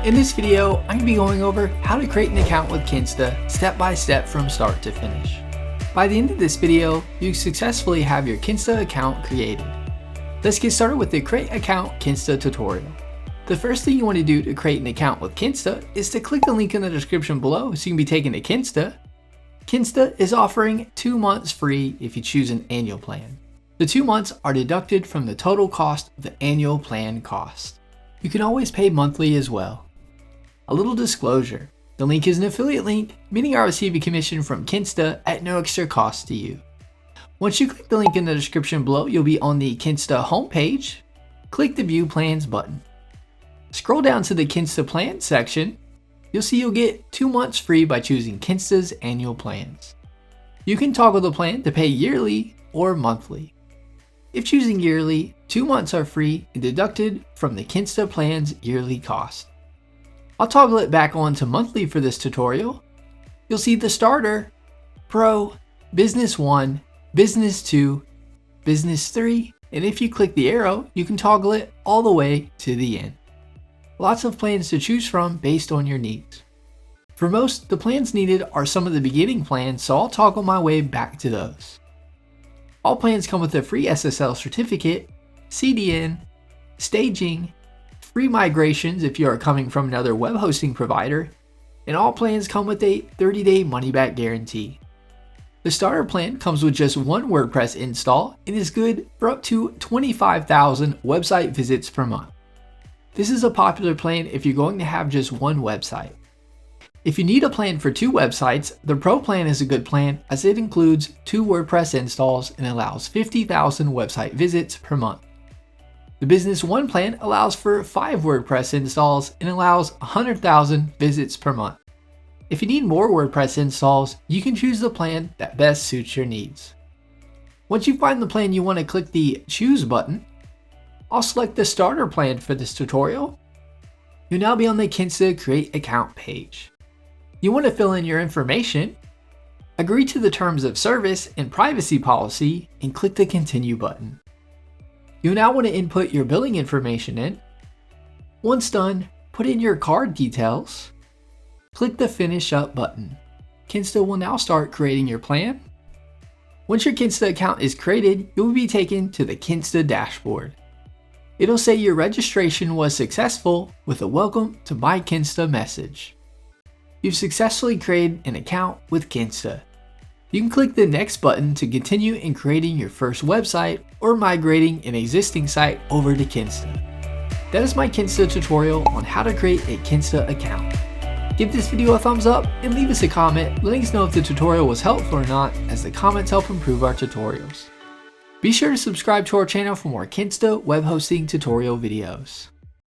In this video, I'm going to be going over how to create an account with Kinsta step by step from start to finish. By the end of this video, you successfully have your Kinsta account created. Let's get started with the Create Account Kinsta tutorial. The first thing you want to do to create an account with Kinsta is to click the link in the description below so you can be taken to Kinsta. Kinsta is offering 2 months free if you choose an annual plan. The 2 months are deducted from the total cost of the annual plan cost. You can always pay monthly as well. A little disclosure, the link is an affiliate link, meaning I receive a commission from Kinsta at no extra cost to you. Once you click the link in the description below, you'll be on the Kinsta homepage. Click the View Plans button. Scroll down to the Kinsta Plans section. You'll see you'll get 2 months free by choosing Kinsta's annual plans. You can toggle the plan to pay yearly or monthly. If choosing yearly, 2 months are free and deducted from the Kinsta plan's yearly cost. I'll toggle it back on to monthly for this tutorial. You'll see the Starter, Pro, Business 1, Business 2, Business 3, and if you click the arrow, you can toggle it all the way to the end. Lots of plans to choose from based on your needs. For most, the plans needed are some of the beginning plans, so I'll toggle my way back to those. All plans come with a free SSL certificate, CDN, staging, free migrations if you are coming from another web hosting provider, and all plans come with a 30-day money-back guarantee. The starter plan comes with just 1 WordPress install and is good for up to 25,000 website visits per month. This is a popular plan if you're going to have just 1 website. If you need a plan for 2 websites, the Pro plan is a good plan as it includes 2 WordPress installs and allows 50,000 website visits per month. The Business 1 plan allows for 5 WordPress installs and allows 100,000 visits per month. If you need more WordPress installs, you can choose the plan that best suits your needs. Once you find the plan you want to click the Choose button. I'll select the Starter plan for this tutorial. You'll now be on the Kinsta Create Account page. You want to fill in your information, agree to the terms of service and privacy policy, and click the Continue button. You now want to input your billing information in. Once done, put in your card details. Click the Finish Up button. Kinsta will now start creating your plan. Once your Kinsta account is created, you will be taken to the Kinsta dashboard. It'll say your registration was successful with a Welcome to My Kinsta message. You've successfully created an account with Kinsta. You can click the Next button to continue in creating your first website or migrating an existing site over to Kinsta. That is my Kinsta tutorial on how to create a Kinsta account. Give this video a thumbs up and leave us a comment letting us know if the tutorial was helpful or not, as the comments help improve our tutorials. Be sure to subscribe to our channel for more Kinsta web hosting tutorial videos.